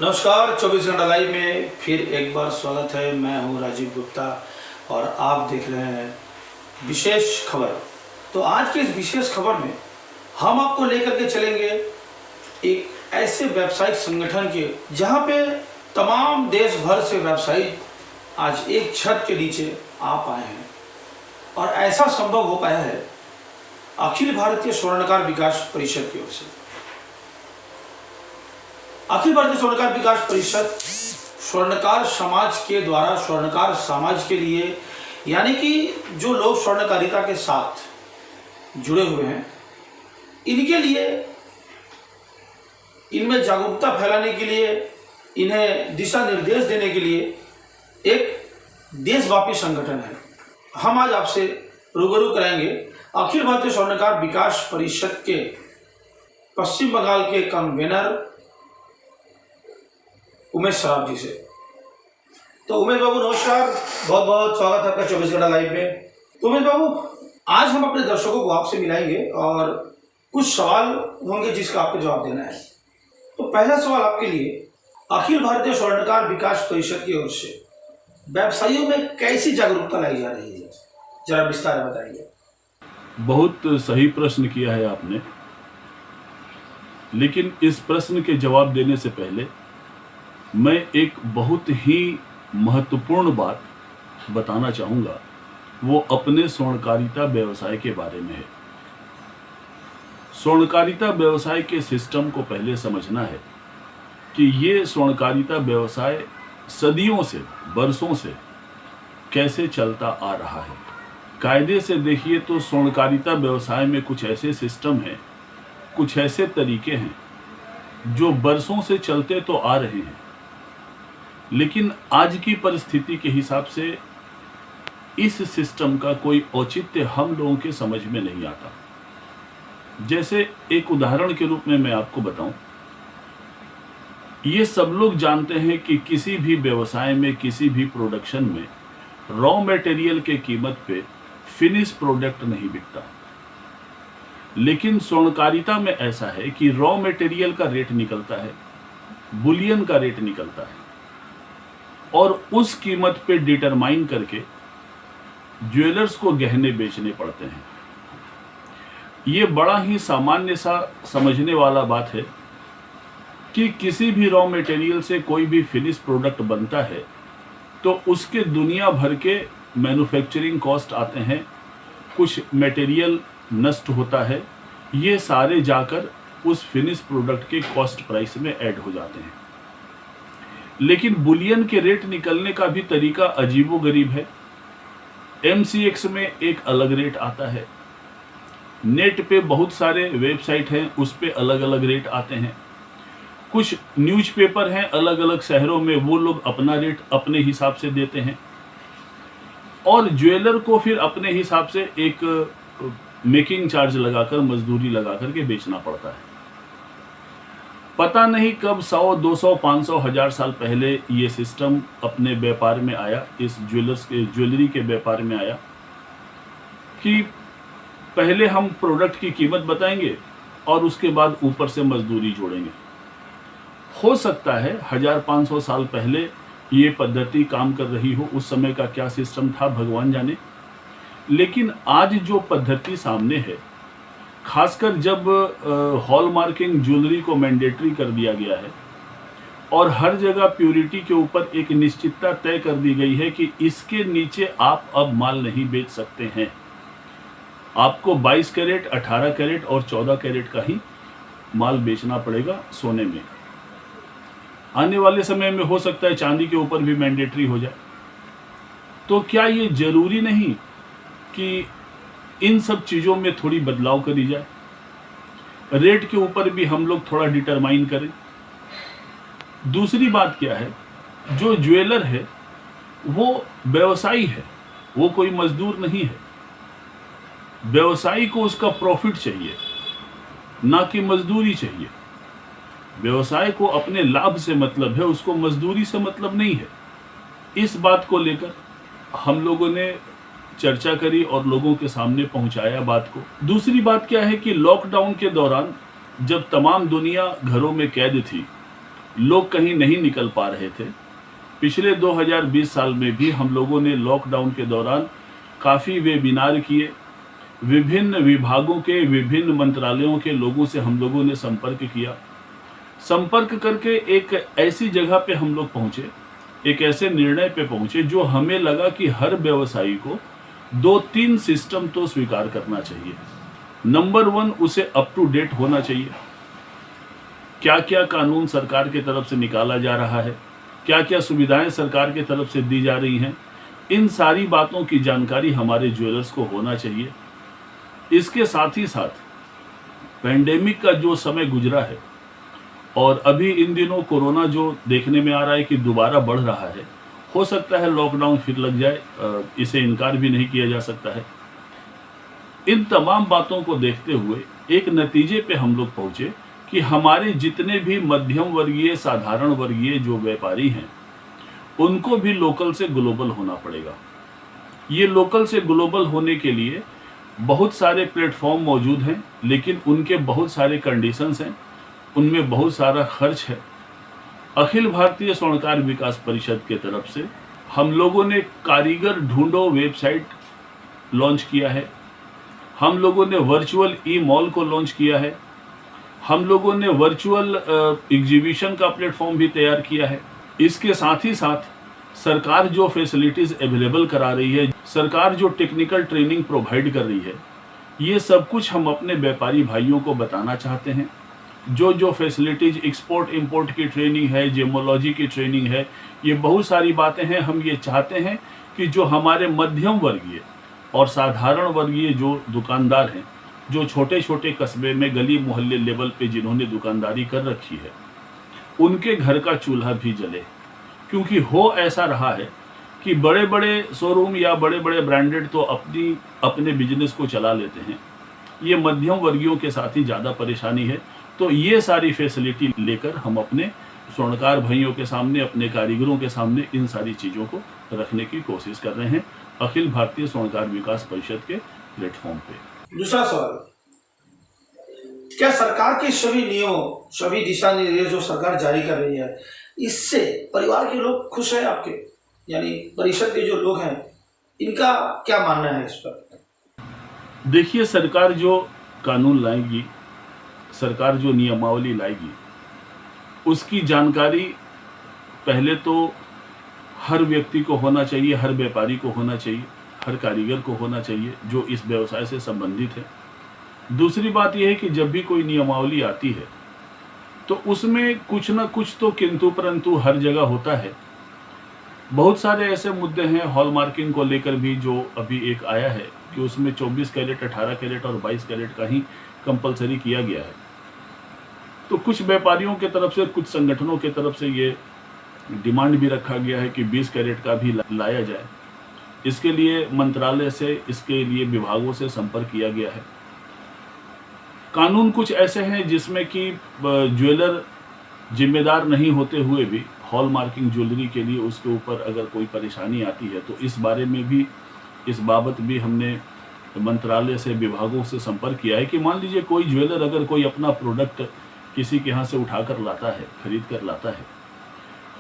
नमस्कार, 24 घंटा लाइव में फिर एक बार स्वागत है। मैं हूं राजीव गुप्ता और आप देख रहे हैं विशेष खबर। तो आज के इस विशेष खबर में हम आपको लेकर के चलेंगे एक ऐसे व्यावसायिक संगठन के जहां पे तमाम देश भर से व्यवसायी आज एक छत के नीचे आ पाए हैं और ऐसा संभव हो पाया है अखिल भारतीय स्वर्णकार विकास परिषद की ओर से। अखिल भारतीय स्वर्णकार विकास परिषद स्वर्णकार समाज के द्वारा स्वर्णकार समाज के लिए, यानी कि जो लोग स्वर्णकारिता के साथ जुड़े हुए हैं, इनके लिए, इनमें जागरूकता फैलाने के लिए, इन्हें दिशा निर्देश देने के लिए एक देशव्यापी संगठन है। हम आज आपसे रूबरू कराएंगे अखिल भारतीय स्वर्णकार विकास परिषद के पश्चिम बंगाल के कन्वेनर उमेश सराफ जी से। तो उमेश बाबू नमस्कार, बहुत बहुत स्वागत है आपका 24 घंटा लाइव में। तो उमेश बाबू, आज हम अपने दर्शकों को आपसे मिलाएंगे और कुछ सवाल होंगे जिसका आपको जवाब देना है। तो पहला सवाल आपके लिए, अखिल भारतीय स्वर्णकार विकास परिषद की ओर से व्यवसायियों में कैसी जागरूकता लाई जा रही है, जरा विस्तार में बताइए। बहुत सही प्रश्न किया है आपने, लेकिन इस प्रश्न के जवाब देने से पहले मैं एक बहुत ही महत्वपूर्ण बात बताना चाहूँगा। वो अपने स्वर्णकारिता व्यवसाय के बारे में है। स्वर्णकारिता व्यवसाय के सिस्टम को पहले समझना है कि ये स्वर्णकारिता व्यवसाय सदियों से, बरसों से कैसे चलता आ रहा है। कायदे से देखिए तो स्वर्णकारिता व्यवसाय में कुछ ऐसे सिस्टम हैं, कुछ ऐसे तरीके हैं जो बरसों से चलते तो आ रहे हैं, लेकिन आज की परिस्थिति के हिसाब से इस सिस्टम का कोई औचित्य हम लोगों के समझ में नहीं आता। जैसे एक उदाहरण के रूप में मैं आपको बताऊं, ये सब लोग जानते हैं कि किसी भी व्यवसाय में, किसी भी प्रोडक्शन में रॉ मटेरियल के कीमत पे फिनिश प्रोडक्ट नहीं बिकता। लेकिन स्वर्णकारिता में ऐसा है कि रॉ मटेरियल का रेट निकलता है, बुलियन का रेट निकलता है, और उस कीमत पे डिटरमाइन करके ज्वेलर्स को गहने बेचने पड़ते हैं। ये बड़ा ही सामान्य सा समझने वाला बात है कि किसी भी रॉ मटेरियल से कोई भी फिनिश प्रोडक्ट बनता है तो उसके दुनिया भर के मैन्युफैक्चरिंग कॉस्ट आते हैं, कुछ मटेरियल नष्ट होता है, ये सारे जाकर उस फिनिश प्रोडक्ट के कॉस्ट प्राइस में ऐड हो जाते हैं। लेकिन बुलियन के रेट निकलने का भी तरीका अजीबोगरीब है। MCX में एक अलग रेट आता है, नेट पे बहुत सारे वेबसाइट हैं, उस पे अलग अलग रेट आते हैं। कुछ न्यूज़पेपर हैं अलग अलग शहरों में, वो लोग अपना रेट अपने हिसाब से देते हैं, और ज्वेलर को फिर अपने हिसाब से एक मेकिंग चार्ज लगाकर, मजदूरी लगाकर के बेचना पड़ता है। पता नहीं कब 100, 200, 500, 1000 साल पहले ये सिस्टम अपने व्यापार में आया, इस ज्वेलरी के व्यापार में आया कि पहले हम प्रोडक्ट की कीमत बताएंगे और उसके बाद ऊपर से मजदूरी जोड़ेंगे। हो सकता है 1500 साल पहले ये पद्धति काम कर रही हो, उस समय का क्या सिस्टम था भगवान जाने। लेकिन आज जो पद्धति सामने है, खासकर जब हॉलमार्किंग ज्वेलरी को मैंडेटरी कर दिया गया है और हर जगह प्योरिटी के ऊपर एक निश्चितता तय कर दी गई है कि इसके नीचे आप अब माल नहीं बेच सकते हैं, आपको 22 कैरेट, 18 कैरेट और 14 कैरेट का ही माल बेचना पड़ेगा सोने में। आने वाले समय में हो सकता है चांदी के ऊपर भी मैंडेटरी हो जाए। तो क्या ये जरूरी नहीं कि इन सब चीज़ों में थोड़ी बदलाव करी जाए, रेट के ऊपर भी हम लोग थोड़ा डिटरमाइन करें। दूसरी बात क्या है, जो ज्वेलर है वो व्यवसायी है, वो कोई मजदूर नहीं है। व्यवसायी को उसका प्रॉफिट चाहिए, ना कि मजदूरी चाहिए। व्यवसाय को अपने लाभ से मतलब है, उसको मजदूरी से मतलब नहीं है। इस बात को लेकर हम लोगों ने चर्चा करी और लोगों के सामने पहुंचाया बात को। दूसरी बात क्या है कि लॉकडाउन के दौरान जब तमाम दुनिया घरों में कैद थी, लोग कहीं नहीं निकल पा रहे थे। पिछले 2020 साल में भी हम लोगों ने लॉकडाउन के दौरान काफ़ी वेबिनार किए, विभिन्न विभागों के विभिन्न मंत्रालयों के लोगों से हम लोगों ने संपर्क किया। संपर्क करके एक ऐसी जगह पे हम लोग पहुँचे, एक ऐसे निर्णय पे पहुँचे जो हमें लगा कि हर व्यवसायी को 2-3 सिस्टम तो स्वीकार करना चाहिए। नंबर 1, उसे अप टू डेट होना चाहिए। क्या क्या कानून सरकार की तरफ से निकाला जा रहा है, क्या क्या सुविधाएं सरकार की तरफ से दी जा रही हैं, इन सारी बातों की जानकारी हमारे ज्वेलर्स को होना चाहिए। इसके साथ ही साथ पैंडेमिक का जो समय गुजरा है और अभी इन दिनों कोरोना जो देखने में आ रहा है कि दोबारा बढ़ रहा है, हो सकता है लॉकडाउन फिर लग जाए, इसे इनकार भी नहीं किया जा सकता है। इन तमाम बातों को देखते हुए एक नतीजे पे हम लोग पहुंचे कि हमारे जितने भी मध्यम वर्गीय, साधारण वर्गीय जो व्यापारी हैं, उनको भी लोकल से ग्लोबल होना पड़ेगा। ये लोकल से ग्लोबल होने के लिए बहुत सारे प्लेटफॉर्म मौजूद हैं, लेकिन उनके बहुत सारे कंडीशंस हैं, उनमें बहुत सारा खर्च है। अखिल भारतीय स्वर्णकार विकास परिषद के तरफ से हम लोगों ने कारीगर ढूंढो वेबसाइट लॉन्च किया है, हम लोगों ने वर्चुअल ई मॉल को लॉन्च किया है, हम लोगों ने वर्चुअल एग्जीबिशन का प्लेटफॉर्म भी तैयार किया है। इसके साथ ही साथ सरकार जो फैसिलिटीज़ अवेलेबल करा रही है, सरकार जो टेक्निकल ट्रेनिंग प्रोवाइड कर रही है, ये सब कुछ हम अपने व्यापारी भाइयों को बताना चाहते हैं। जो फैसिलिटीज़ एक्सपोर्ट इंपोर्ट की ट्रेनिंग है, जेमोलॉजी की ट्रेनिंग है, ये बहुत सारी बातें हैं। हम ये चाहते हैं कि जो हमारे मध्यम वर्गीय और साधारण वर्गीय जो दुकानदार हैं, जो छोटे छोटे कस्बे में गली मोहल्ले लेवल पे जिन्होंने दुकानदारी कर रखी है, उनके घर का चूल्हा भी जले। क्योंकि हो ऐसा रहा है कि बड़े बड़े शोरूम या बड़े बड़े ब्रांडेड तो अपने बिजनेस को चला लेते हैं, ये मध्यम वर्गीयों के साथ ही ज़्यादा परेशानी है। तो ये सारी फैसिलिटी लेकर हम अपने स्वर्णकार भाइयों के सामने, अपने कारीगरों के सामने इन सारी चीज़ों को रखने की कोशिश कर रहे हैं अखिल भारतीय स्वर्णकार विकास परिषद के प्लेटफॉर्म पे। दूसरा सवाल, क्या सरकार के सभी नियमों, सभी दिशा निर्देश जो सरकार जारी कर रही है, इससे परिवार के लोग खुश हैं आपके, यानी परिषद के जो लोग हैं, इनका क्या मानना है इस पर? देखिए, सरकार जो कानून लाएगी, सरकार जो नियमावली लाएगी, उसकी जानकारी पहले तो हर व्यक्ति को होना चाहिए, हर व्यापारी को होना चाहिए, हर कारीगर को होना चाहिए जो इस व्यवसाय से संबंधित है। दूसरी बात यह है कि जब भी कोई नियमावली आती है तो उसमें कुछ ना कुछ तो किंतु परंतु हर जगह होता है। बहुत सारे ऐसे मुद्दे हैं हॉलमार्किंग को लेकर भी, जो अभी एक आया है कि उसमें 24 कैरेट, 18 कैरेट और 22 कैरेट का ही कंपलसरी किया गया है। तो कुछ व्यापारियों के तरफ से, कुछ संगठनों के तरफ से ये डिमांड भी रखा गया है कि 20 कैरेट का भी लाया जाए। इसके लिए मंत्रालय से, इसके लिए विभागों से संपर्क किया गया है। कानून कुछ ऐसे हैं जिसमें कि ज्वेलर जिम्मेदार नहीं होते हुए भी हॉलमार्किंग ज्वेलरी के लिए उसके ऊपर अगर कोई परेशानी आती है तो इस बारे में भी, इस बाबत भी हमने मंत्रालय से, विभागों से संपर्क किया है कि मान लीजिए कोई ज्वेलर अगर कोई अपना प्रोडक्ट किसी के यहाँ से उठा कर लाता है, खरीद कर लाता है,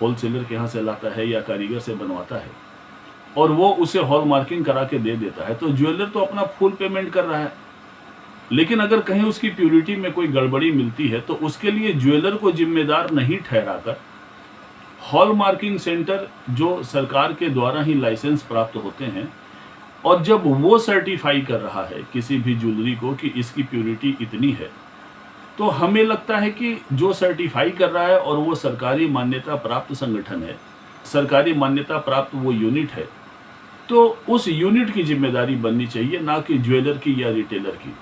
होलसेलर के यहाँ से लाता है या कारीगर से बनवाता है, और वो उसे हॉलमार्किंग करा के दे देता है, तो ज्वेलर तो अपना फुल पेमेंट कर रहा है। लेकिन अगर कहीं उसकी प्योरिटी में कोई गड़बड़ी मिलती है तो उसके लिए ज्वेलर को जिम्मेदार नहीं ठहराकर हॉलमार्किंग सेंटर जो सरकार के द्वारा ही लाइसेंस प्राप्त होते हैं, और जब वो सर्टिफाई कर रहा है किसी भी ज्वेलरी को कि इसकी प्योरिटी इतनी है, तो हमें लगता है कि जो सर्टिफाई कर रहा है और वो सरकारी मान्यता प्राप्त संगठन है, सरकारी मान्यता प्राप्त वो यूनिट है, तो उस यूनिट की जिम्मेदारी बननी चाहिए, ना कि ज्वेलर की या रिटेलर की।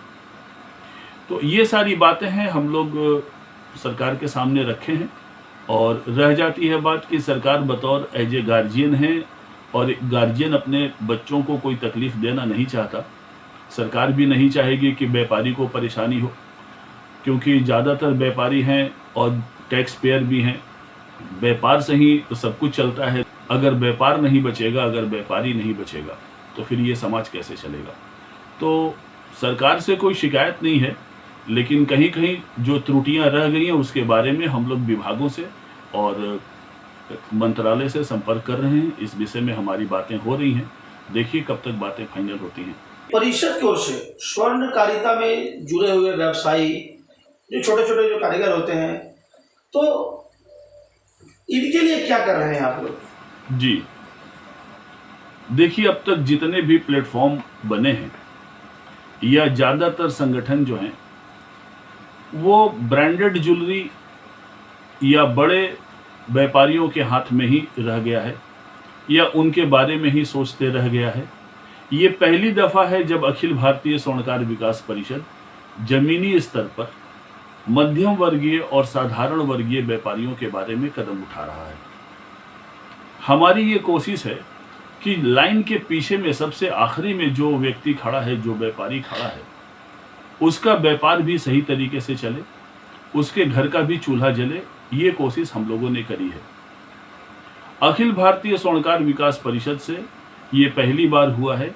तो ये सारी बातें हैं हम लोग सरकार के सामने रखे हैं, और रह जाती है बात कि सरकार बतौर एज ए गार्जियन है, और गार्जियन अपने बच्चों को कोई तकलीफ़ देना नहीं चाहता। सरकार भी नहीं चाहेगी कि व्यापारी को परेशानी हो, क्योंकि ज़्यादातर व्यापारी हैं और टैक्स पेयर भी हैं। व्यापार से ही सब कुछ चलता है। अगर व्यापार नहीं बचेगा, अगर व्यापारी नहीं बचेगा, तो फिर ये समाज कैसे चलेगा? तो सरकार से कोई शिकायत नहीं है, लेकिन कहीं कहीं जो त्रुटियां रह गई हैं उसके बारे में हम लोग विभागों से और मंत्रालय से संपर्क कर रहे हैं। इस विषय में हमारी बातें हो रही हैं, देखिए कब तक बातें फाइनल होती हैं। परिषद की ओर से स्वर्णकारिता में जुड़े हुए व्यवसायी, जो छोटे छोटे जो कारीगर होते हैं, तो इनके लिए क्या कर रहे हैं आप लोग? जी देखिए, अब तक जितने भी प्लेटफॉर्म बने हैं या ज़्यादातर संगठन जो हैं वो ब्रांडेड ज्वेलरी या बड़े व्यापारियों के हाथ में ही रह गया है या उनके बारे में ही सोचते रह गया है। ये पहली दफ़ा है जब अखिल भारतीय स्वर्णकार विकास परिषद जमीनी स्तर पर मध्यम वर्गीय और साधारण वर्गीय व्यापारियों के बारे में कदम उठा रहा है। हमारी ये कोशिश है कि लाइन के पीछे में सबसे आखिरी में जो व्यक्ति खड़ा है, जो व्यापारी खड़ा है, उसका व्यापार भी सही तरीके से चले, उसके घर का भी चूल्हा जले, ये कोशिश हम लोगों ने करी है। अखिल भारतीय स्वर्णकार विकास परिषद से ये पहली बार हुआ है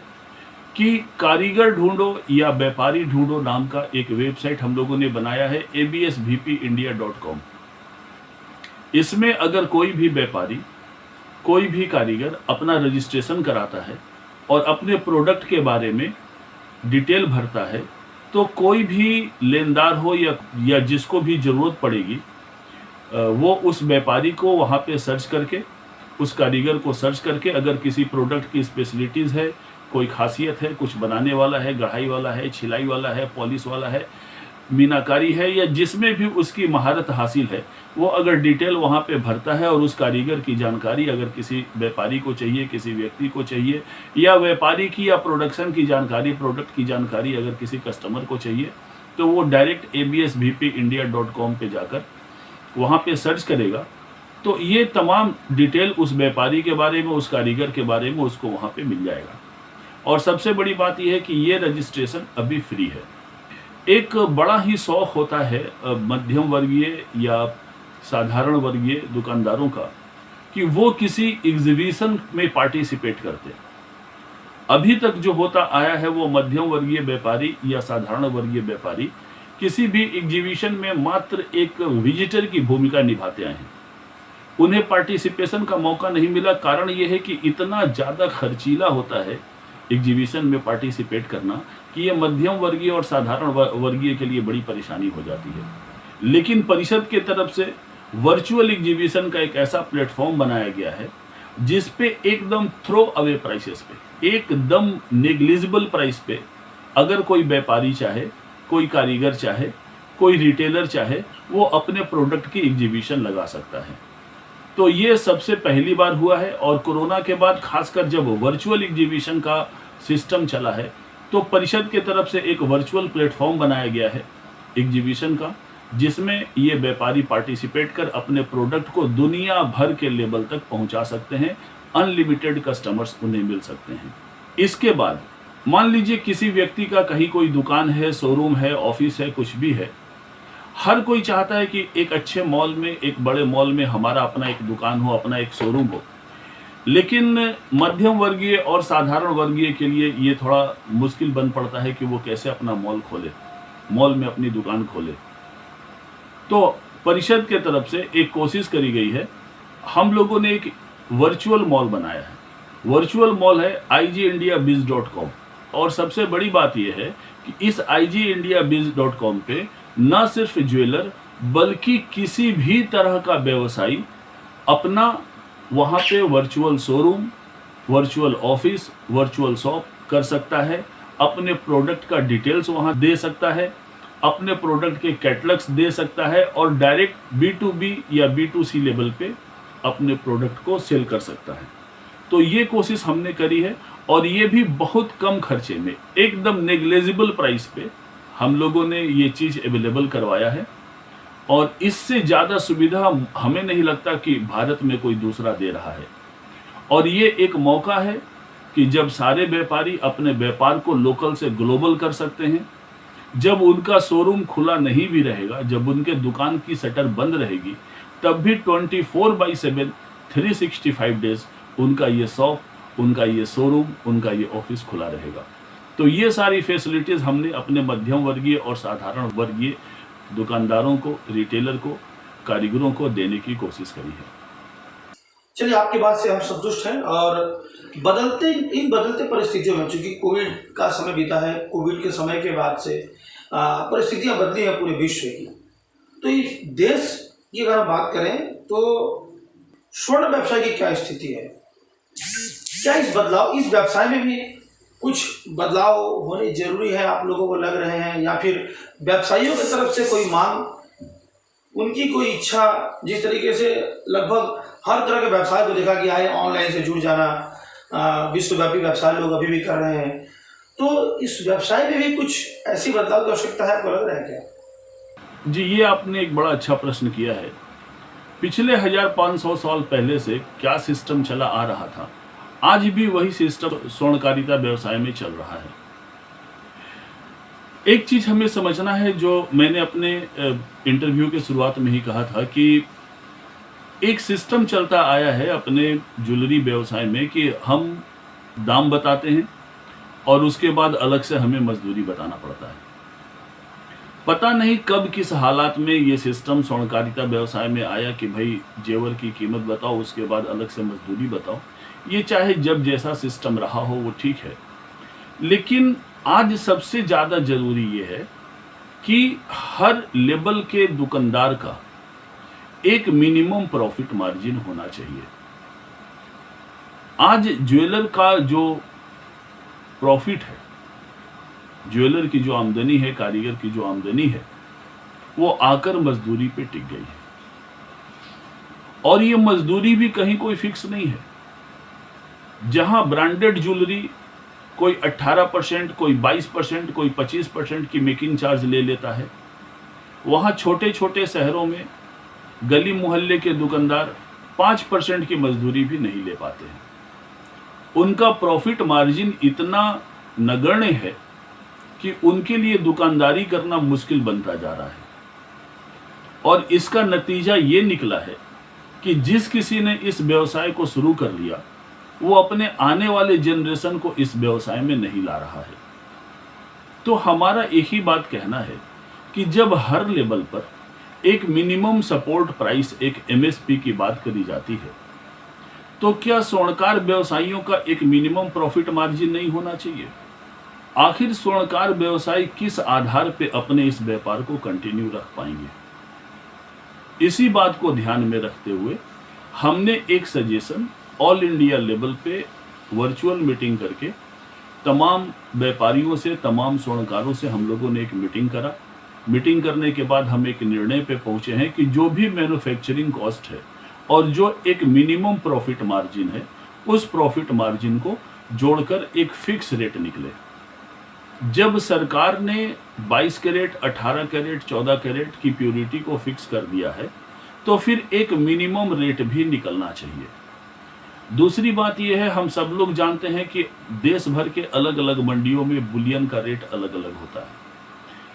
कि कारीगर ढूंढो या व्यापारी ढूंढो नाम का एक वेबसाइट हम लोगों ने बनाया है, absvpindia.com। इसमें अगर कोई भी व्यापारी, कोई भी कारीगर अपना रजिस्ट्रेशन कराता है और अपने प्रोडक्ट के बारे में डिटेल भरता है, तो कोई भी लेनदार हो या जिसको भी ज़रूरत पड़ेगी, वो उस व्यापारी को वहाँ पे सर्च करके, उस कारीगर को सर्च करके, अगर किसी प्रोडक्ट की स्पेशलिटीज़ है, कोई खासियत है, कुछ बनाने वाला है, गढ़ाई वाला है, छिलाई वाला है, पॉलिश वाला है, मीनाकारी है, या जिसमें भी उसकी महारत हासिल है, वो अगर डिटेल वहाँ पे भरता है और उस कारीगर की जानकारी अगर किसी व्यापारी को चाहिए, किसी व्यक्ति को चाहिए, या व्यापारी की या प्रोडक्शन की जानकारी, प्रोडक्ट की जानकारी अगर किसी कस्टमर को चाहिए, तो वो डायरेक्ट absvpindia.com पे जाकर वहाँ पे सर्च करेगा, तो ये तमाम डिटेल उस व्यापारी के बारे में, उस कारीगर के बारे में उसको वहाँ पे मिल जाएगा। और सबसे बड़ी बात यह है कि ये रजिस्ट्रेशन अभी फ्री है। एक बड़ा ही शौक़ होता है मध्यम वर्गीय या साधारण वर्गीय दुकानदारों का कि वो किसी एग्जीबिशन में पार्टिसिपेट करते हैं। अभी तक जो होता आया है वो मध्यम वर्गीय व्यापारी या साधारण वर्गीय व्यापारी किसी भी एग्जीबिशन में मात्र एक विजिटर की भूमिका निभाते आए हैं। उन्हें पार्टिसिपेशन का मौका नहीं मिला। कारण ये है कि इतना ज़्यादा खर्चीला होता है एग्जीबिशन में पार्टिसिपेट करना कि ये मध्यम वर्गीय और साधारण वर्गीय के लिए बड़ी परेशानी हो जाती है। लेकिन परिषद के तरफ से वर्चुअल एग्जीबिशन का एक ऐसा प्लेटफॉर्म बनाया गया है जिस पे एकदम थ्रो अवे प्राइसेस पे, एकदम नेग्लिजिबल प्राइस पे अगर कोई व्यापारी चाहे, कोई कारीगर चाहे, कोई रिटेलर चाहे, वो अपने प्रोडक्ट की एग्जीबिशन लगा सकता है। तो ये सबसे पहली बार हुआ है। और कोरोना के बाद खासकर जब वर्चुअल एग्जीबिशन का सिस्टम चला है, तो परिषद के तरफ से एक वर्चुअल प्लेटफॉर्म बनाया गया है एग्जीबिशन का, जिसमें ये व्यापारी पार्टिसिपेट कर अपने प्रोडक्ट को दुनिया भर के लेवल तक पहुंचा सकते हैं। अनलिमिटेड कस्टमर्स उन्हें मिल सकते हैं। इसके बाद मान लीजिए किसी व्यक्ति का कहीं कोई दुकान है, शोरूम है, ऑफिस है, कुछ भी है। हर कोई चाहता है कि एक अच्छे मॉल में, एक बड़े मॉल में हमारा अपना एक दुकान हो, अपना एक शोरूम हो। लेकिन मध्यम वर्गीय और साधारण वर्गीय के लिए ये थोड़ा मुश्किल बन पड़ता है कि वो कैसे अपना मॉल खोले, मॉल में अपनी दुकान खोले। तो परिषद के तरफ से एक कोशिश करी गई है। हम लोगों ने एक वर्चुअल मॉल बनाया है। वर्चुअल मॉल है igindiabiz.com। और सबसे बड़ी बात यह है कि इस igindiabiz.com पे न सिर्फ ज्वेलर बल्कि किसी भी तरह का व्यवसायी अपना वहाँ पे virtual showroom, virtual office, virtual shop कर सकता है। अपने प्रोडक्ट का डिटेल्स वहाँ दे सकता है, अपने प्रोडक्ट के कैटलॉग्स दे सकता है और डायरेक्ट B2B या B2C लेवल पे अपने प्रोडक्ट को सेल कर सकता है। तो ये कोशिश हमने करी है और ये भी बहुत कम खर्चे में, एकदम नेग्लिजिबल प्राइस पे हम लोगों ने ये चीज़ अवेलेबल करवाया है। और इससे ज़्यादा सुविधा हमें नहीं लगता कि भारत में कोई दूसरा दे रहा है। और ये एक मौका है कि जब सारे व्यापारी अपने व्यापार को लोकल से ग्लोबल कर सकते हैं, जब उनका शोरूम खुला नहीं भी रहेगा, जब उनके दुकान की शटर बंद रहेगी, तब भी 24/7 365 डेज उनका ये शॉप, उनका ये शोरूम, उनका ये ऑफिस खुला रहेगा। तो ये सारी फैसिलिटीज़ हमने अपने मध्यम वर्गीय और साधारण वर्गीय दुकानदारों को, रिटेलर को कारीगरों को देने की कोशिश करी है। चलिए, आपकी बात से हम संतुष्ट हैं। और इन बदलते परिस्थितियों में, चूंकि कोविड का समय बीता है, कोविड के समय के बाद से परिस्थितियां बदली हैं पूरे विश्व की। तो इस देश की अगर हम बात करें तो स्वर्ण व्यवसाय की क्या स्थिति है? क्या इस व्यवसाय में भी कुछ बदलाव होने जरूरी है, आप लोगों को लग रहे हैं, या फिर व्यवसायियों की तरफ से कोई मांग, उनकी कोई इच्छा? जिस तरीके से लगभग हर तरह के व्यवसाय को देखा गया है, ऑनलाइन से जुड़ जाना विश्वव्यापी व्यवसाय लोग अभी भी कर रहे हैं, तो इस व्यवसाय में भी कुछ ऐसी बदलाव की आवश्यकता है, आपको लग रहा है क्या? जी, ये आपने एक बड़ा अच्छा प्रश्न किया है। पिछले 1500 साल पहले से क्या सिस्टम चला आ रहा था, आज भी वही सिस्टम स्वर्णकारिता व्यवसाय में चल रहा है। एक चीज हमें समझना है, जो मैंने अपने इंटरव्यू के शुरुआत में ही कहा था, कि एक सिस्टम चलता आया है अपने ज्वेलरी व्यवसाय में कि हम दाम बताते हैं और उसके बाद अलग से हमें मजदूरी बताना पड़ता है। पता नहीं कब किस हालात में ये सिस्टम स्वर्णकारिता व्यवसाय में आया कि भाई जेवर की कीमत बताओ, उसके बाद अलग से मजदूरी बताओ। ये चाहे जब जैसा सिस्टम रहा हो वो ठीक है, लेकिन आज सबसे ज़्यादा ज़रूरी ये है कि हर लेवल के दुकानदार का एक मिनिमम प्रॉफिट मार्जिन होना चाहिए। आज ज्वेलर का जो प्रॉफिट है, ज्वेलर की जो आमदनी है, कारीगर की जो आमदनी है, वो आकर मजदूरी पे टिक गई है। और ये मजदूरी भी कहीं कोई फिक्स नहीं है। जहां ब्रांडेड ज्वेलरी कोई 18%, कोई 22%, कोई 25% की मेकिंग चार्ज ले लेता है, वहां छोटे छोटे शहरों में गली मोहल्ले के दुकानदार 5% की मजदूरी भी नहीं ले पाते हैं। उनका प्रॉफिट मार्जिन इतना नगण्य है कि उनके लिए दुकानदारी करना मुश्किल बनता जा रहा है। और इसका नतीजा ये निकला है कि जिस किसी ने इस व्यवसाय को शुरू कर लिया, वो अपने आने वाले जनरेशन को इस व्यवसाय में नहीं ला रहा है। तो हमारा एक ही बात कहना है कि जब हर लेवल पर एक मिनिमम सपोर्ट प्राइस, एक एमएसपी की बात करी जाती है, तो क्या स्वर्णकार व्यवसायियों का एक मिनिमम प्रॉफिट मार्जिन नहीं होना चाहिए? आखिर स्वर्णकार व्यवसायी किस आधार पे अपने इस व्यापार को कंटिन्यू रख पाएंगे? इसी बात को ध्यान में रखते हुए हमने एक सजेशन ऑल इंडिया लेवल पे वर्चुअल मीटिंग करके तमाम व्यापारियों से, तमाम स्वर्णकारों से हम लोगों ने एक मीटिंग करा। मीटिंग करने के बाद हम एक निर्णय पे पहुंचे हैं कि जो भी मैन्युफैक्चरिंग कॉस्ट है और जो एक मिनिमम प्रॉफिट मार्जिन है, उस प्रॉफिट मार्जिन को जोड़कर एक फिक्स रेट निकले। जब सरकार ने 22 कैरेट, 18 कैरेट, 14 कैरेट की प्योरिटी को फिक्स कर दिया है, तो फिर एक मिनिमम रेट भी निकलना चाहिए। दूसरी बात यह है, हम सब लोग जानते हैं कि देश भर के अलग अलग मंडियों में बुलियन का रेट अलग अलग होता है।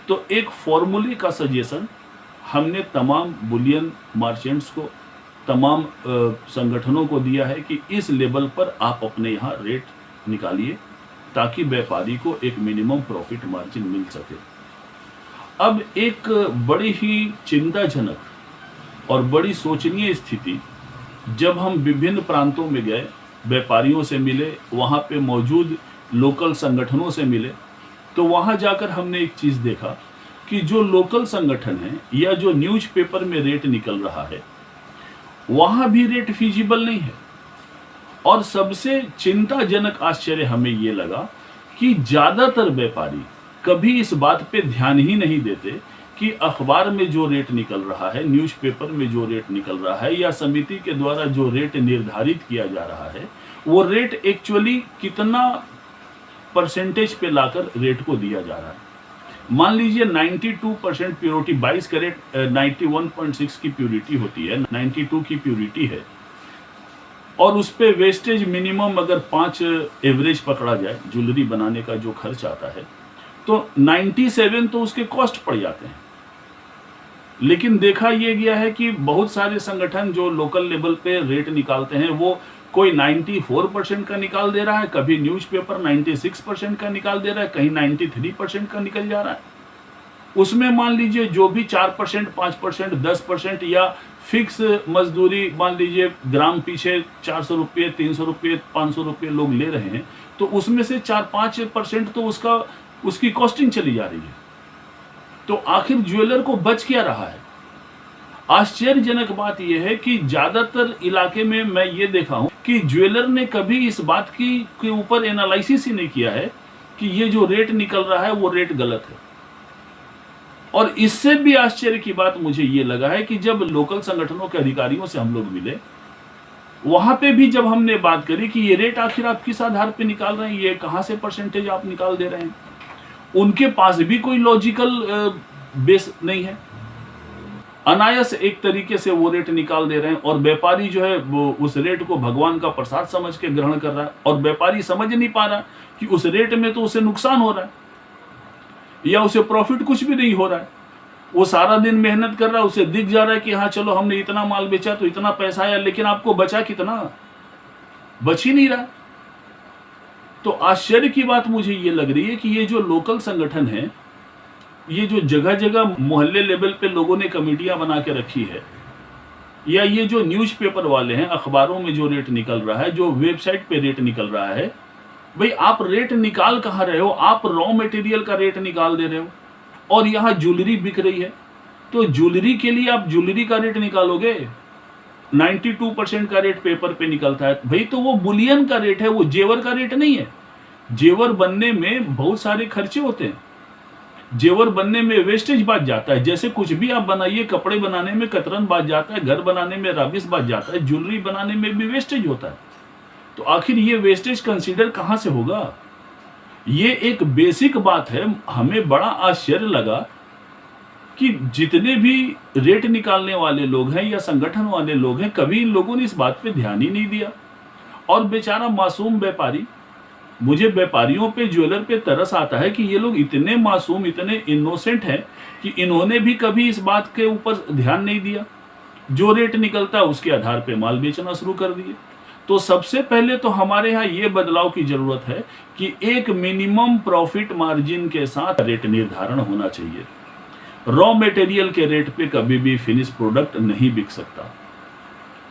तो एक फॉर्मूले का सजेशन हमने तमाम बुलियन मार्चेंट्स को, तमाम संगठनों को दिया है कि इस लेवल पर आप अपने यहाँ रेट निकालिए ताकि व्यापारी को एक मिनिमम प्रॉफिट मार्जिन मिल सके। अब एक बड़ी ही चिंताजनक और बड़ी सोचनीय स्थिति, जब हम विभिन्न प्रांतों में गए, व्यापारियों से मिले, वहाँ पे मौजूद लोकल संगठनों से मिले, तो वहाँ जाकर हमने एक चीज़ देखा कि जो लोकल संगठन है या जो न्यूज़पेपर में रेट निकल रहा है, वहाँ भी रेट फिजिबल नहीं है। और सबसे चिंताजनक आश्चर्य हमें ये लगा कि ज़्यादातर व्यापारी कभी इस बात पे ध्यान ही नहीं देते कि अखबार में जो रेट निकल रहा है, न्यूज़पेपर में जो रेट निकल रहा है, या समिति के द्वारा जो रेट निर्धारित किया जा रहा है, वो रेट एक्चुअली कितना परसेंटेज पे लाकर रेट को दिया जा रहा है। मान लीजिए 92% प्योरिटी, 22 कैरेट 91.6 की प्योरिटी होती है, 92 की प्योरिटी है, और उस पे वेस्टेज मिनिमम अगर 5 एवरेज पकड़ा जाए, ज्वेलरी बनाने का जो खर्च आता है, तो 97 तो उसके कॉस्ट पड़ जाते हैं। लेकिन देखा ये गया है कि बहुत सारे संगठन जो लोकल लेवल पे रेट निकालते हैं, वो कोई 94% का निकाल दे रहा है, कभी न्यूज़पेपर 96% का निकाल दे रहा है, कहीं 93% का निकल जा रहा है। उसमें मान लीजिए जो भी 4%, 5%, 10% या फिक्स मजदूरी मान लीजिए ग्राम पीछे 400 रुपये, 300 रुपये, 500 रुपये लोग ले रहे हैं, तो उसमें से 4-5% तो उसकी कॉस्टिंग चली जा रही है। तो आखिर ज्वेलर को बच क्या रहा है? आश्चर्यजनक बात यह है कि ज्यादातर इलाके में मैं ये देखा हूं कि ज्वेलर ने कभी इस बात के ऊपर एनालिसिस ही नहीं किया है कि ये जो रेट निकल रहा है वो रेट गलत है। और इससे भी आश्चर्य की बात मुझे ये लगा है कि जब लोकल संगठनों के अधिकारियों से हम लोग मिले, वहां पे भी जब हमने बात करी कि ये रेट आखिर आप किस आधार पे निकाल रहे हैं, ये कहां से परसेंटेज आप निकाल दे रहे हैं, उनके पास भी कोई लॉजिकल बेस नहीं है। अनायास एक तरीके से वो रेट निकाल दे रहे हैं और व्यापारी जो है वो उस रेट को भगवान का प्रसाद समझ के ग्रहण कर रहा है, और व्यापारी समझ नहीं पा रहा कि उस रेट में तो उसे नुकसान हो रहा है या उसे प्रॉफिट कुछ भी नहीं हो रहा है। वो सारा दिन मेहनत कर रहा है, उसे दिख जा रहा है कि हाँ चलो हमने इतना माल बेचा तो इतना पैसा आया, लेकिन आपको बचा कितना? बच ही नहीं रहा। तो आश्चर्य की बात मुझे ये लग रही है कि ये जो लोकल संगठन है, ये जो जगह जगह मोहल्ले लेवल पे लोगों ने कमेटियां बना के रखी है, या ये जो न्यूज़पेपर वाले हैं, अखबारों में जो रेट निकल रहा है, जो वेबसाइट पे रेट निकल रहा है, भाई आप रेट निकाल कहाँ रहे हो? आप रॉ मटेरियल का रेट निकाल दे रहे हो और यहाँ ज्वेलरी बिक रही है, तो ज्वेलरी के लिए आप ज्वेलरी का रेट निकालोगे? 92% का रेट पेपर पे निकलता है भाई, तो वो बुलियन का रेट है, वो जेवर का रेट नहीं है। जेवर बनने में बहुत सारे खर्चे होते हैं, जेवर बनने में वेस्टेज बच जाता है। जैसे कुछ भी आप बनाइए, कपड़े बनाने में कतरन बच जाता है, घर बनाने में राबिस बच जाता है, ज्वेलरी बनाने में भी वेस्टेज होता है। तो आखिर ये वेस्टेज कंसीडर कहां से होगा? ये एक बेसिक बात है। हमें बड़ा आश्चर्य लगा कि जितने भी रेट निकालने वाले लोग हैं या संगठन वाले लोग हैं, कभी इन लोगों ने इस बात पे ध्यान ही नहीं दिया। और बेचारा मासूम व्यापारी, मुझे व्यापारियों पे, ज्वेलर पे तरस आता है कि ये लोग इतने मासूम, इतने इनोसेंट हैं कि इन्होंने भी कभी इस बात के ऊपर ध्यान नहीं दिया। जो रेट निकलता है उसके आधार पे माल बेचना शुरू कर दिए। तो सबसे पहले तो हमारे यहाँ ये बदलाव की जरूरत है कि एक मिनिमम प्रॉफिट मार्जिन के साथ रेट निर्धारण होना चाहिए। रॉ मटेरियल के रेट पे कभी भी फिनिश प्रोडक्ट नहीं बिक सकता।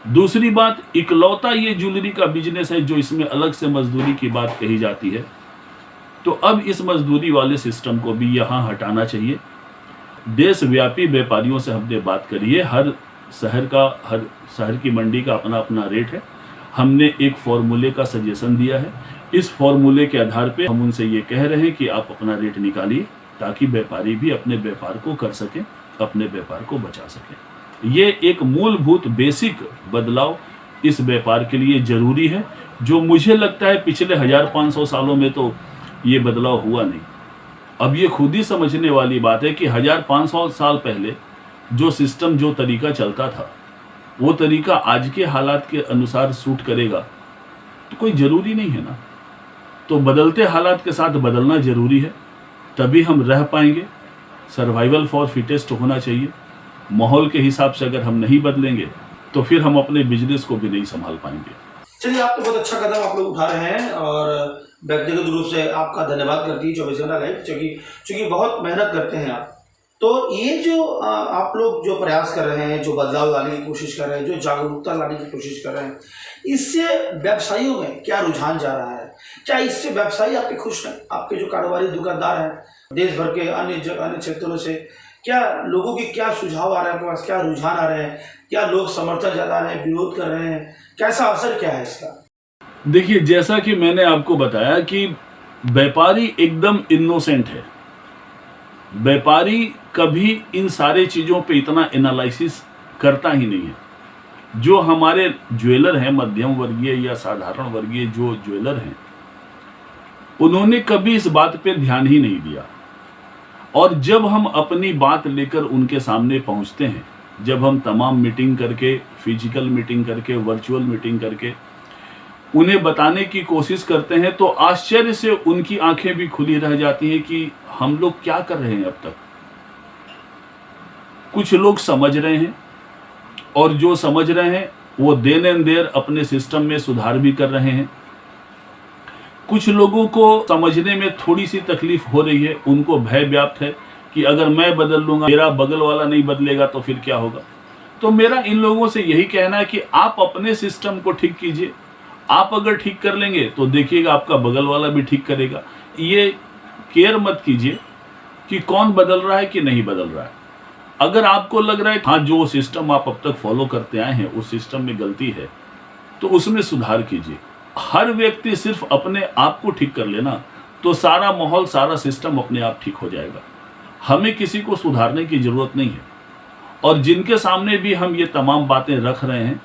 दूसरी बात, इकलौता ये ज्वेलरी का बिजनेस है जो इसमें अलग से मजदूरी की बात कही जाती है, तो अब इस मजदूरी वाले सिस्टम को भी यहाँ हटाना चाहिए। देशव्यापी व्यापारियों से हमने बात करी है, हर शहर की मंडी का अपना अपना रेट है। हमने एक फॉर्मूले का सजेशन दिया है, इस फॉर्मूले के आधार पे हम उनसे ये कह रहे हैं कि आप अपना रेट निकालिए ताकि व्यापारी भी अपने व्यापार को कर सकें, अपने व्यापार को बचा सकें। ये एक मूलभूत बेसिक बदलाव इस व्यापार के लिए जरूरी है, जो मुझे लगता है पिछले 1500 सालों में तो ये बदलाव हुआ नहीं। अब ये खुद ही समझने वाली बात है कि 1500 साल पहले जो सिस्टम, जो तरीका चलता था, वो तरीका आज के हालात के अनुसार सूट करेगा तो कोई ज़रूरी नहीं है ना। तो बदलते हालात के साथ बदलना ज़रूरी है, तभी हम रह पाएंगे। सर्वाइवल फॉर फिटेस्ट होना चाहिए। माहौल के हिसाब से अगर हम नहीं बदलेंगे तो फिर हम अपने बिजनेस को भी नहीं संभाल पाएंगे। चलिए, आप तो बहुत अच्छा कदम आप लोग उठा रहे हैं और व्यक्तिगत रूप से आपका धन्यवाद करती है 24 घंटा लाइव, क्योंकि बहुत मेहनत करते हैं आप। तो ये जो आप लोग जो प्रयास कर रहे हैं, जो बदलाव लाने की कोशिश कर रहे हैं, जो जागरूकता लाने की कोशिश कर रहे हैं, इससे व्यवसायियों में क्या रुझान जा रहा है? क्या इससे व्यवसायी आपके खुश हैं? आपके जो कारोबारी दुकानदार हैं देश भर के अन्य क्षेत्रों से, क्या लोगों की क्या सुझाव आ रहे हैं आपके पास? क्या रुझान आ रहे हैं? क्या लोग समर्थन जता रहे हैं, विरोध कर रहे हैं? कैसा असर क्या है इसका? देखिए, जैसा कि मैंने आपको बताया कि व्यापारी एकदम इनोसेंट है। व्यापारी कभी इन सारे चीज़ों पे इतना एनालिसिस करता ही नहीं है। जो हमारे ज्वेलर हैं, मध्यम वर्गीय या साधारण वर्गीय जो ज्वेलर हैं, उन्होंने कभी इस बात पे ध्यान ही नहीं दिया। और जब हम अपनी बात लेकर उनके सामने पहुंचते हैं, जब हम तमाम मीटिंग करके, फिजिकल मीटिंग करके, वर्चुअल मीटिंग करके उन्हें बताने की कोशिश करते हैं, तो आश्चर्य से उनकी आंखें भी खुली रह जाती हैं कि हम लोग क्या कर रहे हैं अब तक। कुछ लोग समझ रहे हैं और जो समझ रहे हैं वो देन एंड देयर अपने सिस्टम में सुधार भी कर रहे हैं। कुछ लोगों को समझने में थोड़ी सी तकलीफ हो रही है, उनको भय व्याप्त है कि अगर मैं बदल लूँगा, मेरा बगल वाला नहीं बदलेगा तो फिर क्या होगा। तो मेरा इन लोगों से यही कहना है कि आप अपने सिस्टम को ठीक कीजिए। आप अगर ठीक कर लेंगे तो देखिएगा आपका बगल वाला भी ठीक करेगा। ये केयर मत कीजिए कि कौन बदल रहा है कि नहीं बदल रहा है। अगर आपको लग रहा है हाँ जो सिस्टम आप अब तक फॉलो करते आए हैं उस सिस्टम में गलती है तो उसमें सुधार कीजिए। हर व्यक्ति सिर्फ अपने आप को ठीक कर लेना तो सारा माहौल, सारा सिस्टम अपने आप ठीक हो जाएगा। हमें किसी को सुधारने की जरूरत नहीं है। और जिनके सामने भी हम ये तमाम बातें रख रहे हैं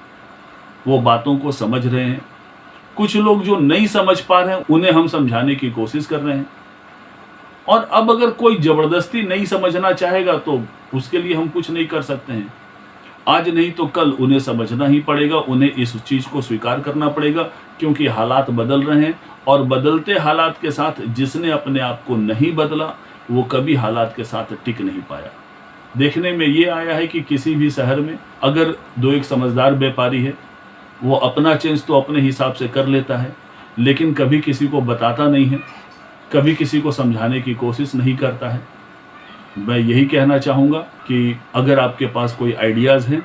वो बातों को समझ रहे हैं। कुछ लोग जो नहीं समझ पा रहे हैं उन्हें हम समझाने की कोशिश कर रहे हैं। और अब अगर कोई जबरदस्ती नहीं समझना चाहेगा तो उसके लिए हम कुछ नहीं कर सकते हैं। आज नहीं तो कल उन्हें समझना ही पड़ेगा, उन्हें इस चीज़ को स्वीकार करना पड़ेगा, क्योंकि हालात बदल रहे हैं। और बदलते हालात के साथ जिसने अपने आप को नहीं बदला वो कभी हालात के साथ टिक नहीं पाया। देखने में ये आया है कि किसी भी शहर में अगर दो एक समझदार व्यापारी है वो अपना चेंज तो अपने हिसाब से कर लेता है, लेकिन कभी किसी को बताता नहीं है, कभी किसी को समझाने की कोशिश नहीं करता है। मैं यही कहना चाहूँगा कि अगर आपके पास कोई आइडियाज़ हैं,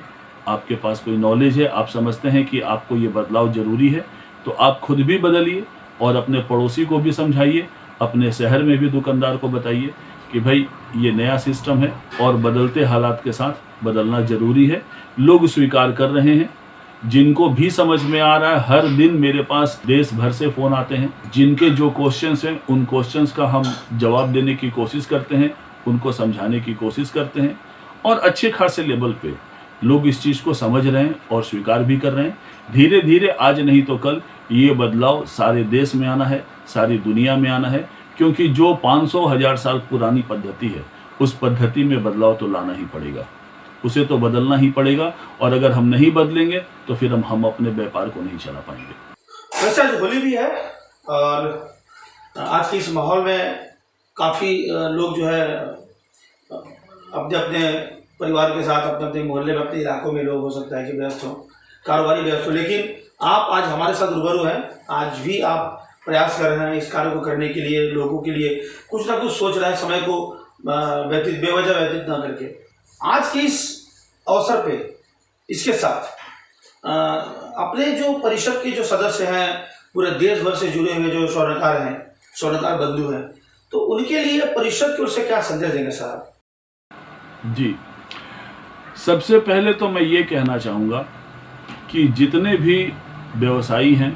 आपके पास कोई नॉलेज है, आप समझते हैं कि आपको ये बदलाव ज़रूरी है तो आप खुद भी बदलिए और अपने पड़ोसी को भी समझाइए, अपने शहर में भी दुकानदार को बताइए कि भाई ये नया सिस्टम है और बदलते हालात के साथ बदलना ज़रूरी है। लोग स्वीकार कर रहे हैं। जिनको भी समझ में आ रहा है, हर दिन मेरे पास देश भर से फ़ोन आते हैं। जिनके जो क्वेश्चंस हैं उन क्वेश्चंस का हम जवाब देने की कोशिश करते हैं, उनको समझाने की कोशिश करते हैं और अच्छे खासे लेवल पे लोग इस चीज़ को समझ रहे हैं और स्वीकार भी कर रहे हैं। धीरे धीरे आज नहीं तो कल ये बदलाव सारे देश में आना है, सारी दुनिया में आना है, क्योंकि जो 500,000 साल पुरानी पद्धति है उस पद्धति में बदलाव तो लाना ही पड़ेगा, उसे तो बदलना ही पड़ेगा। और अगर हम नहीं बदलेंगे तो फिर हम अपने व्यापार को नहीं चला पाएंगे। वैसे आज होली भी है और आज के इस माहौल में काफ़ी लोग जो है अपने अपने परिवार के साथ, अपने अपने मोहल्ले में, अपने इलाकों में लोग हो सकता है कि व्यस्त हों, कारोबारी व्यस्त हो, लेकिन आप आज हमारे साथ रूबरू हैं। आज भी आप प्रयास कर रहे हैं इस कार्य को करने के लिए, लोगों के लिए कुछ ना कुछ सोच रहे हैं, समय को बेवजह व्यतीत ना करके। आज के इस अवसर पे इसके साथ अपने जो परिषद के जो सदस्य हैं, पूरे देश भर से जुड़े हुए जो स्वर्णकार हैं, स्वर्णकार बंधु हैं, तो उनके लिए परिषद की ओर से क्या संदेश देंगे साहब? जी, सबसे पहले तो मैं ये कहना चाहूँगा कि जितने भी व्यवसायी हैं,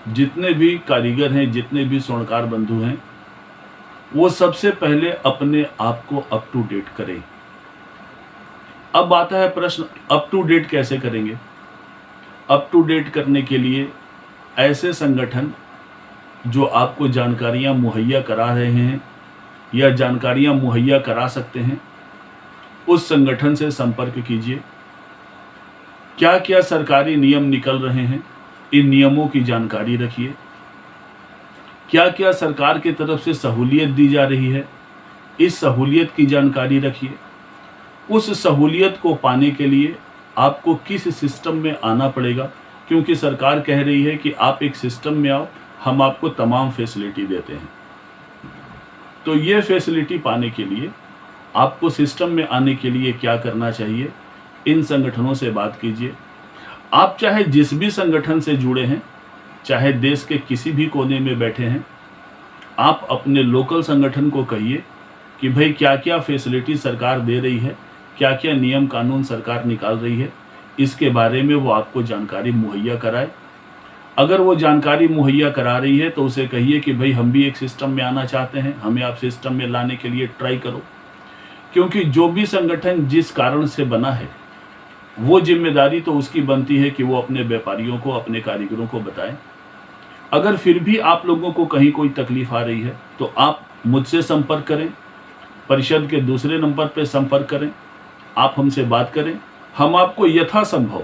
जितने भी कारीगर हैं, जितने भी स्वर्णकार बंधु हैं, वो सबसे पहले अपने आप को अप टू डेट करें। अब आता है प्रश्न, अप टू डेट कैसे करेंगे? अप टू डेट करने के लिए ऐसे संगठन जो आपको जानकारियां मुहैया करा रहे हैं या जानकारियां मुहैया करा सकते हैं, उस संगठन से संपर्क कीजिए। क्या क्या सरकारी नियम निकल रहे हैं, इन नियमों की जानकारी रखिए। क्या क्या सरकार की तरफ से सहूलियत दी जा रही है, इस सहूलियत की जानकारी रखिए। उस सहूलियत को पाने के लिए आपको किस सिस्टम में आना पड़ेगा, क्योंकि सरकार कह रही है कि आप एक सिस्टम में आओ, हम आपको तमाम फैसिलिटी देते हैं। तो ये फैसिलिटी पाने के लिए आपको सिस्टम में आने के लिए क्या करना चाहिए, इन संगठनों से बात कीजिए। आप चाहे जिस भी संगठन से जुड़े हैं, चाहे देश के किसी भी कोने में बैठे हैं, आप अपने लोकल संगठन को कहिए कि भाई क्या क्या फैसिलिटी सरकार दे रही है, क्या क्या नियम कानून सरकार निकाल रही है, इसके बारे में वो आपको जानकारी मुहैया कराए। अगर वो जानकारी मुहैया करा रही है तो उसे कहिए कि भाई हम भी एक सिस्टम में आना चाहते हैं, हमें आप सिस्टम में लाने के लिए ट्राई करो। क्योंकि जो भी संगठन जिस कारण से बना है, वो जिम्मेदारी तो उसकी बनती है कि वो अपने व्यापारियों को, अपने कारीगरों को बताए। अगर फिर भी आप लोगों को कहीं कोई तकलीफ आ रही है तो आप मुझसे संपर्क करें, परिषद के दूसरे नंबर पर संपर्क करें, आप हमसे बात करें। हम आपको यथासंभव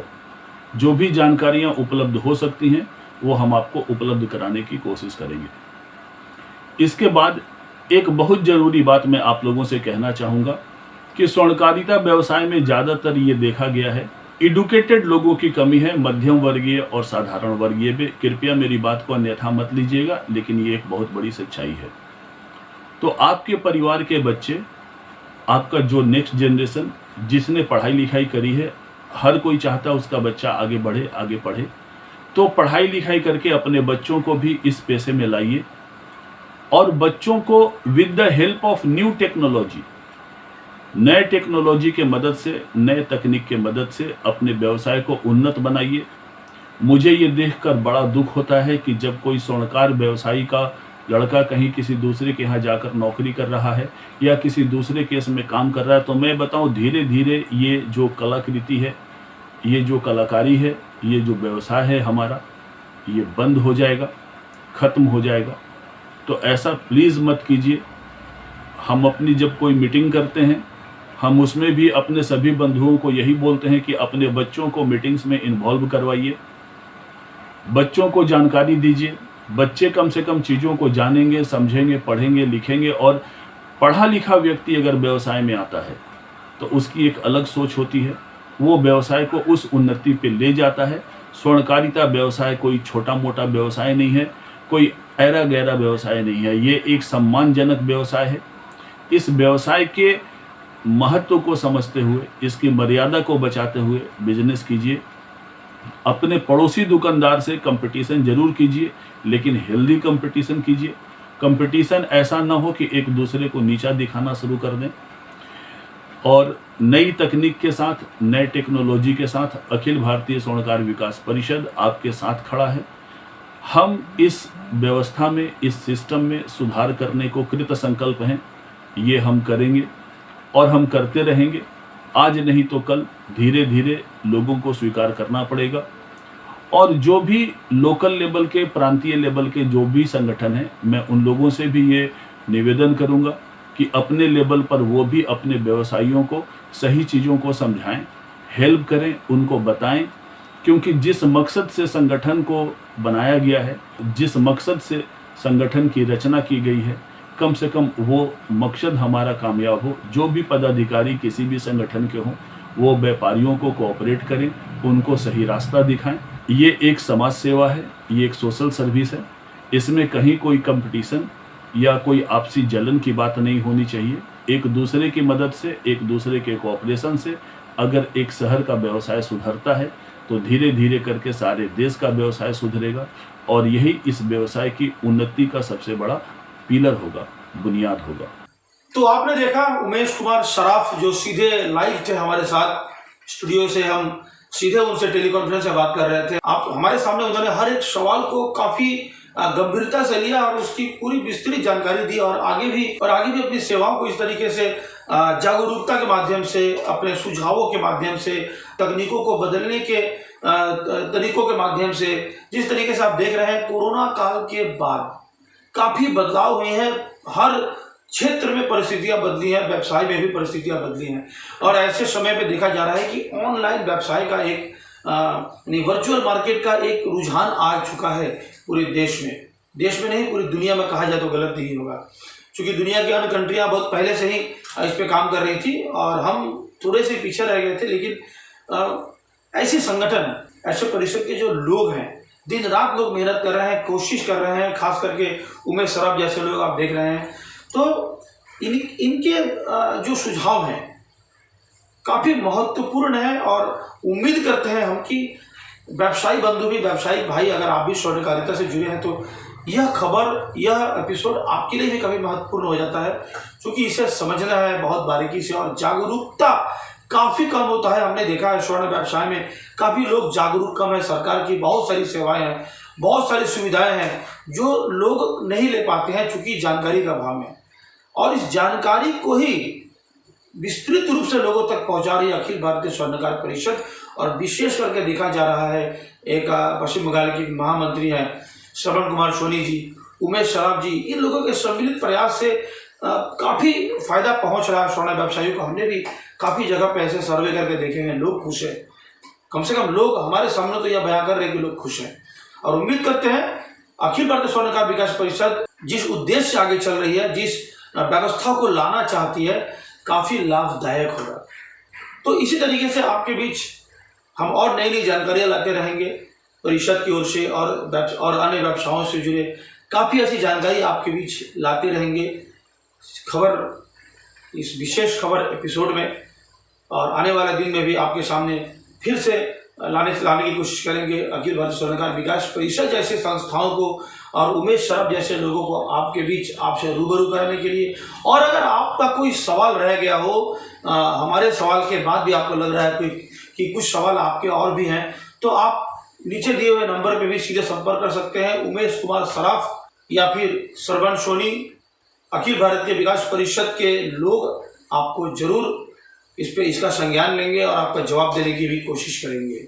जो भी जानकारियां उपलब्ध हो सकती हैं वो हम आपको उपलब्ध कराने की कोशिश करेंगे। इसके बाद एक बहुत ज़रूरी बात मैं आप लोगों से कहना चाहूँगा कि स्वर्णकारिता व्यवसाय में ज़्यादातर ये देखा गया है, एडुकेटेड लोगों की कमी है, मध्यम वर्गीय और साधारण वर्गीय में। कृपया मेरी बात को अन्यथा मत लीजिएगा, लेकिन ये एक बहुत बड़ी सच्चाई है। तो आपके परिवार के बच्चे, आपका जो नेक्स्ट जनरेशन जिसने पढ़ाई लिखाई करी है, हर कोई चाहता है उसका बच्चा आगे बढ़े, आगे पढ़े। तो पढ़ाई लिखाई करके अपने बच्चों को भी इस पेशे में लाइए और बच्चों को with the help of new technology, नए टेक्नोलॉजी के मदद से, नए तकनीक के मदद से अपने व्यवसाय को उन्नत बनाइए। मुझे ये देखकर बड़ा दुख होता है कि जब कोई स्वर्णकार व्यवसायी का लड़का कहीं किसी दूसरे के यहाँ जाकर नौकरी कर रहा है या किसी दूसरे केस में काम कर रहा है, तो मैं बताऊं धीरे धीरे ये जो कलाकृति है, ये जो कलाकारी है, ये जो व्यवसाय है हमारा, ये बंद हो जाएगा, ख़त्म हो जाएगा। तो ऐसा प्लीज़ मत कीजिए। हम अपनी जब कोई मीटिंग करते हैं, हम उसमें भी अपने सभी बंधुओं को यही बोलते हैं कि अपने बच्चों को मीटिंग्स में इन्वॉल्व करवाइए, बच्चों को जानकारी दीजिए। बच्चे कम से कम चीज़ों को जानेंगे, समझेंगे, पढ़ेंगे, लिखेंगे। और पढ़ा लिखा व्यक्ति अगर व्यवसाय में आता है तो उसकी एक अलग सोच होती है, वो व्यवसाय को उस उन्नति पे ले जाता है। स्वर्णकारिता व्यवसाय कोई छोटा मोटा व्यवसाय नहीं है, कोई ऐरा गैरा व्यवसाय नहीं है, ये एक सम्मानजनक व्यवसाय है। इस व्यवसाय के महत्व को समझते हुए, इसकी मर्यादा को बचाते हुए बिजनेस कीजिए। अपने पड़ोसी दुकानदार से कंपटीशन जरूर कीजिए, लेकिन हेल्दी कंपटीशन कीजिए। कंपटीशन ऐसा ना हो कि एक दूसरे को नीचा दिखाना शुरू कर दें। और नई तकनीक के साथ, नए टेक्नोलॉजी के साथ अखिल भारतीय स्वर्णकार विकास परिषद आपके साथ खड़ा है। हम इस व्यवस्था में, इस सिस्टम में सुधार करने को कृत संकल्प हैं। ये हम करेंगे और हम करते रहेंगे। आज नहीं तो कल धीरे धीरे लोगों को स्वीकार करना पड़ेगा। और जो भी लोकल लेवल के, प्रांतीय लेवल के जो भी संगठन हैं, मैं उन लोगों से भी ये निवेदन करूंगा कि अपने लेवल पर वो भी अपने व्यवसायियों को सही चीज़ों को समझाएं, हेल्प करें, उनको बताएं। क्योंकि जिस मकसद से संगठन को बनाया गया है, जिस मकसद से संगठन की रचना की गई है, कम से कम वो मकसद हमारा कामयाब हो। जो भी पदाधिकारी किसी भी संगठन के हों, वो व्यापारियों को कोऑपरेट करें, उनको सही रास्ता दिखाएं। ये एक समाज सेवा है, ये एक सोशल सर्विस है। इसमें कहीं कोई कंपटीशन या कोई आपसी जलन की बात नहीं होनी चाहिए। एक दूसरे की मदद से, एक दूसरे के कोऑपरेशन से अगर एक शहर का व्यवसाय सुधरता है तो धीरे धीरे करके सारे देश का व्यवसाय सुधरेगा। और यही इस व्यवसाय की उन्नति का सबसे बड़ा पिलर होगा, बुनियाद होगा। तो आपने देखा उमेश कुमार सराफ जो सीधे लाइव थे हमारे साथ स्टूडियो से, हम सीधे उनसे टेलीकॉन्फ्रेंस से बात कर रहे थे। आप हमारे सामने उन्होंने हर एक सवाल को काफी गंभीरता से लिया और उसकी पूरी विस्तृत जानकारी दी। और आगे भी अपनी सेवाओं को इस तरीके से जागरूकता के माध्यम से, अपने सुझावों के माध्यम से, तकनीकों को बदलने के तरीकों के माध्यम से, जिस तरीके से आप देख रहे हैं कोरोना काल के बाद काफी बदलाव हुए हैं। हर क्षेत्र में परिस्थितियां बदली हैं, व्यवसाय में भी परिस्थितियां बदली हैं। और ऐसे समय पे देखा जा रहा है कि ऑनलाइन व्यवसाय का एक वर्चुअल मार्केट का एक रुझान आ चुका है पूरे देश में नहीं, पूरी दुनिया में कहा जाए तो गलत नहीं होगा। क्योंकि दुनिया की अन्य कंट्रियां बहुत पहले से ही इस पे काम कर रही थी और हम थोड़े से पीछे रह गए थे। लेकिन ऐसे संगठन, ऐसे परिषद के जो लोग हैं, दिन रात लोग मेहनत कर रहे हैं, कोशिश कर रहे हैं। खास करके उमेश सराफ जैसे लोग आप देख रहे हैं, तो इनके जो सुझाव हैं काफ़ी महत्वपूर्ण है। और उम्मीद करते हैं हम कि व्यवसायी बंधु भी, व्यवसायिक भाई, अगर आप भी स्वर्णकारिता से जुड़े हैं तो यह खबर, यह एपिसोड आपके लिए भी काफ़ी महत्वपूर्ण हो जाता है। क्योंकि इसे समझना है बहुत बारीकी से और जागरूकता काफ़ी कम होता है। हमने देखा है स्वर्ण व्यवसाय में काफ़ी लोग जागरूक कम है। सरकार की बहुत सारी सेवाएं हैं, बहुत सारी सुविधाएं हैं जो लोग नहीं ले पाते हैं चूँकि जानकारी का अभाव में। और इस जानकारी को ही विस्तृत रूप से लोगों तक पहुंचा रही अखिल भारतीय स्वर्णकार परिषद। और विशेष करके देखा जा रहा है, एक पश्चिम बंगाल की महामंत्री हैं श्रवण कुमार सोनी जी, उमेश सराफ जी, इन लोगों के सम्मिलित प्रयास से काफ़ी फायदा पहुंच रहा है स्वर्ण व्यवसायियों को। हमने भी काफ़ी जगह पे ऐसे सर्वे करके देखे हैं, लोग खुश हैं। कम से कम लोग हमारे सामने तो यह बयां कर रहे हैं कि लोग खुश हैं। और उम्मीद करते हैं अखिल भारतीय स्वर्णकार विकास परिषद जिस उद्देश्य से आगे चल रही है, जिस व्यवस्था को लाना चाहती है, काफ़ी लाभदायक होगा। तो इसी तरीके से आपके बीच हम और नई नई जानकारियाँ लाते रहेंगे परिषद की ओर से, और अन्य व्यवसायों से जुड़े काफ़ी ऐसी जानकारी आपके बीच लाते रहेंगे। खबर, इस विशेष खबर एपिसोड में, और आने वाले दिन में भी आपके सामने फिर से लाने की कोशिश करेंगे। अखिल भारतीय स्वर्णकार विकास परिषद जैसे संस्थाओं को और उमेश सराफ जैसे लोगों को आपके बीच आपसे रूबरू कराने के लिए। और अगर आपका कोई सवाल रह गया हो, हमारे सवाल के बाद भी आपको लग रहा है कि कुछ सवाल आपके और भी हैं, तो आप नीचे दिए हुए नंबर पे भी सीधे संपर्क कर सकते हैं। उमेश कुमार सराफ या फिर श्रवण सोनी, अखिल भारतीय विकास परिषद के लोग आपको जरूर इसका संज्ञान लेंगे और आपका जवाब देने की भी कोशिश करेंगे।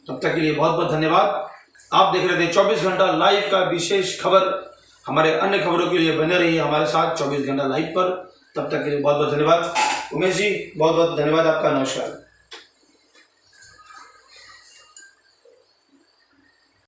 तब तक के लिए बहुत बहुत धन्यवाद। आप देख रहे थे 24 घंटा लाइव का विशेष खबर। हमारे अन्य खबरों के लिए बने रहिए हमारे साथ 24 घंटा लाइव पर। तब तक के लिए बहुत बहुत धन्यवाद। उमेश जी, बहुत बहुत धन्यवाद आपका। नमस्कार।